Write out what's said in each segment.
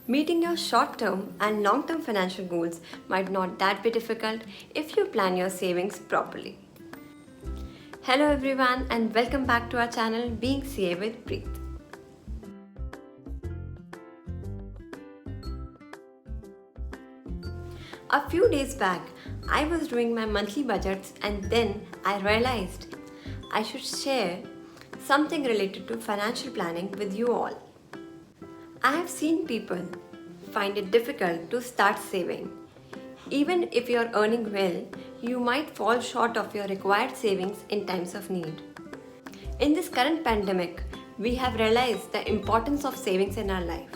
Meeting your short-term and long-term financial goals might not that be difficult if you plan your savings properly. Hello everyone and welcome back to our channel Being CA with Preet. A few days back, I was doing my monthly budgets and then I realized I should share something related to financial planning with you all. I have seen people find it difficult to start saving. Even if you are earning well, you might fall short of your required savings in times of need. In this current pandemic, we have realized the importance of savings in our life.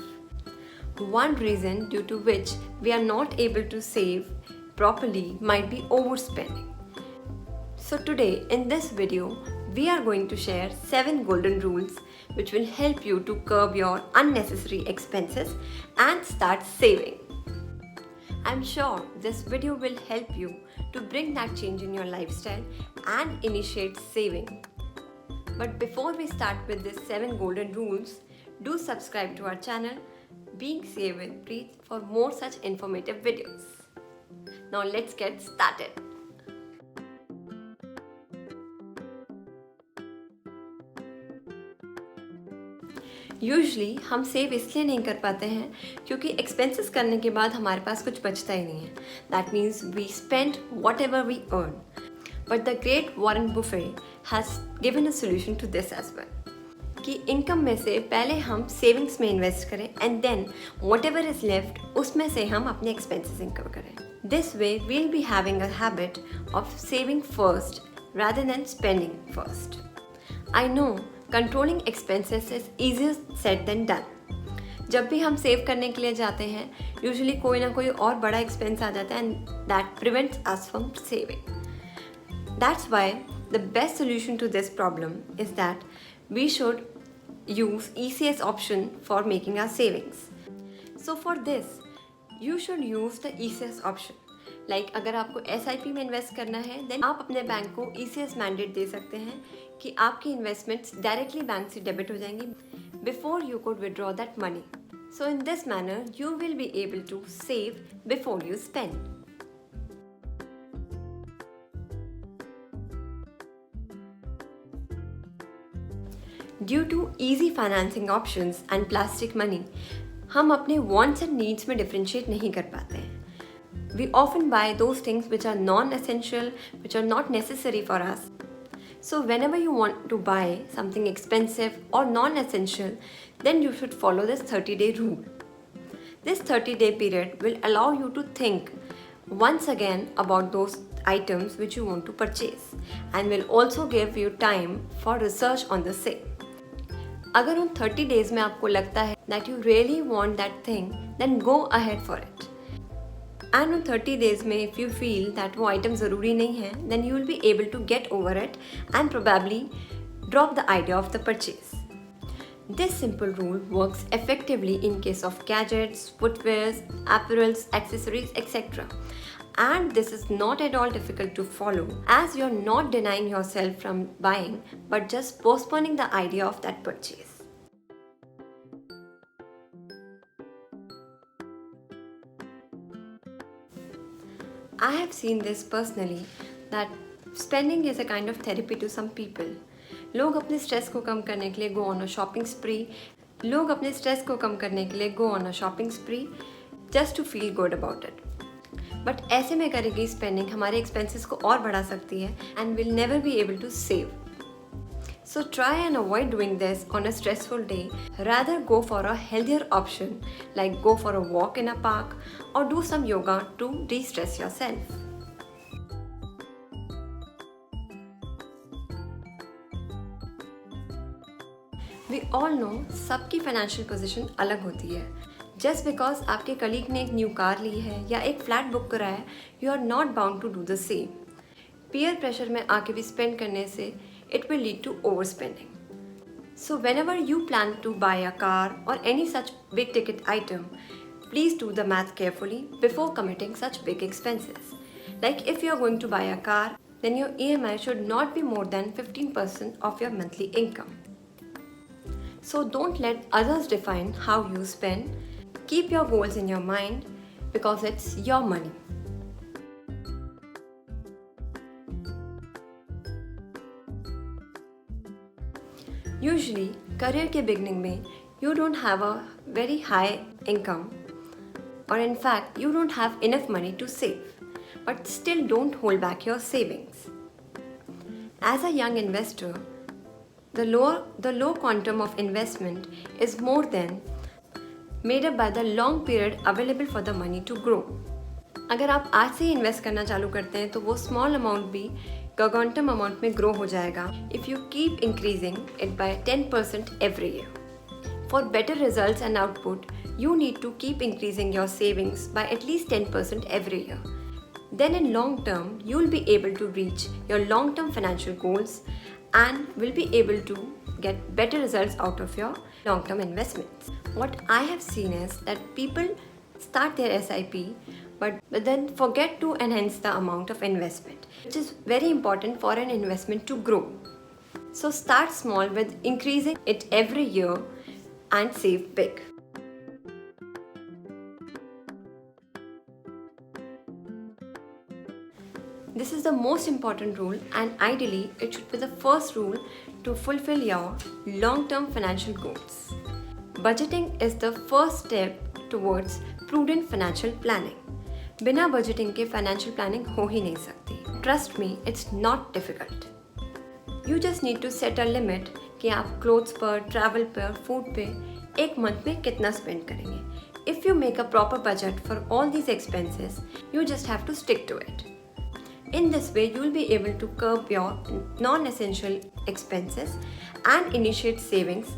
One reason due to which we are not able to save properly might be overspending. So today in this video, we are going to share 7 golden rules which will help you to curb your unnecessary expenses and start saving. I'm sure this video will help you to bring that change in your lifestyle and initiate saving. But before we start with these 7 golden rules, do subscribe to our channel Being CA with Preet for more such informative videos. Now let's get started. Usually हम save इसलिए नहीं कर पाते हैं क्योंकि expenses करने के बाद हमारे पास कुछ बचता ही नहीं है. That means we spend whatever we earn. But the great Warren Buffett has given a solution to this as well कि इनकम में से पहले हम सेविंग्स में इन्वेस्ट करें and then whatever is left उसमें से हम अपने एक्सपेंसेस इनकम करें. This way will be having a habit of saving first rather than spending first. I know controlling expenses is easier said than done. जब भी हम save करने के लिए जाते हैं यूजुअली कोई ना कोई और बड़ा एक्सपेंस आ जाता है and that prevents us from saving. That's why the best solution to this problem is that we should use ECS option for making our savings. So for this you should use the ECS option. Like अगर आपको SIP में invest करना है then आप अपने bank को ECS mandate दे सकते हैं कि आपकी इन्वेस्टमेंट्स डायरेक्टली बैंक से डेबिट हो जाएंगी before you could withdraw that money. So in this manner you will be able to save before you spend. Due to easy financing options and plastic money हम अपने wants and needs में differentiate नहीं कर पाते हैं. We often buy those things which are non-essential, which are not necessary for us. So whenever you want to buy something expensive or non-essential, then you should follow this 30-day rule. This 30-day period will allow you to think once again about those items which you want to purchase and will also give you time for research on the same. अगर उन 30 days में आपको लगता है that you really want that thing, then go ahead for it. And on 30 days में if you feel that वो item ज़रूरी नहीं है then you will be able to get over it and probably drop the idea of the purchase. This simple rule works effectively in case of gadgets, footwears, apparels, accessories, etc. And this is not at all difficult to follow as you're not denying yourself from buying but just postponing the idea of that purchase. I have seen this personally that spending is a kind of therapy to some people. लोग अपने stress को कम करने के लिए go on a shopping spree. लोग अपने stress को कम करने के लिए go on a shopping spree just to feel good about it. But ऐसे में करेगी स्पेंडिंग हमारे एक्सपेंसेस को और बढ़ा सकती है and will never be able to save. So try and avoid doing this on a stressful day. Rather go for a healthier option like go for a walk in a park or do some yoga to de-stress yourself. We all know सबकी financial position अलग होती है. Just because आपके colleague ने एक new car ली है या एक फ्लैट बुक करा है, you are not bound to do the same. Peer pressure में आके भी spend करने से it will lead to overspending. So whenever you plan to buy a car or any such big ticket item, please do the math carefully before committing such big expenses. Like if you are going to buy a car, then your EMI should not be more than 15% of your monthly income. So don't let others define how you spend. keep your goals in your mind because it's your money. Usually, career के beginning में you don't have a very high income, or in fact you don't have enough money to save, but still don't hold back your savings. As a young investor, the low quantum of investment is more than made up by the long period available for the money to grow. अगर आप आज से ही invest करना चालू करते हैं तो वो स्मॉल अमाउंट भी gargantuan अमाउंट में ग्रो हो जाएगा if you keep increasing it by 10% every year. For better results and output, you need to keep increasing your savings by at least 10% every year. Then in long term, you will be able to reach your long-term financial goals and will be able to get better results out of your long-term investments. What I have seen is that people start their SIP but then forget to enhance the amount of investment, which is very important for an investment to grow. So start small with increasing it every year and save big. This is the most important rule, and ideally it should be the first rule to fulfill your long-term financial goals. Budgeting is the first step towards prudent financial planning. बिना budgeting के financial planning हो ही नहीं सकती. Trust me, it's not difficult. You just need to set a limit कि आप clothes पर, travel पर, फूड पे एक मंथ में कितना स्पेंड करेंगे. If you make a proper budget for all these expenses, you just have to stick to it. In this way, you will be able to curb your non-essential expenses and initiate savings.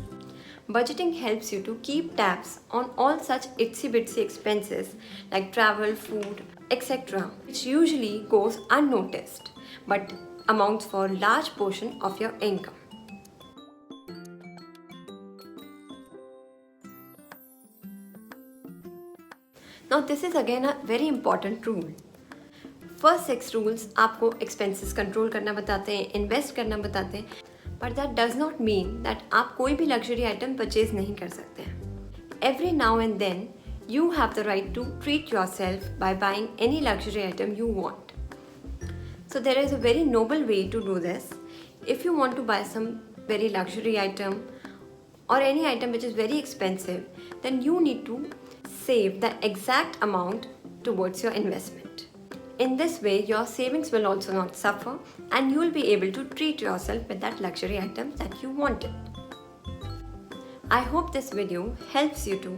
Budgeting helps you to keep tabs on all such itsy-bitsy expenses like travel, food, etc., which usually goes unnoticed but amounts for a large portion of your income. Now, this is again a very important rule. First 6 rules आपको expenses control करना बताते हैं, invest करना बताते हैं, but that does not mean that आप कोई भी लग्जरी आइटम परचेज नहीं कर सकते हैं. Every now and then you have the right to treat yourself by buying any luxury item you want. So there is a very noble way to do this. If you want to buy some very luxury item or any item which is very expensive, then you need to save the exact amount towards your investment. In this way, your savings will also not suffer and you will be able to treat yourself with that luxury item that you wanted. I hope this video helps you to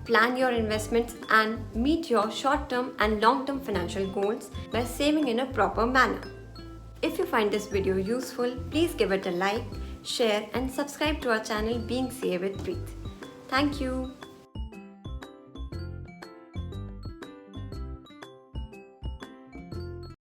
plan your investments and meet your short-term and long-term financial goals by saving in a proper manner. If you find this video useful, please give it a like, share and subscribe to our channel Being CA with Preet. Thank you.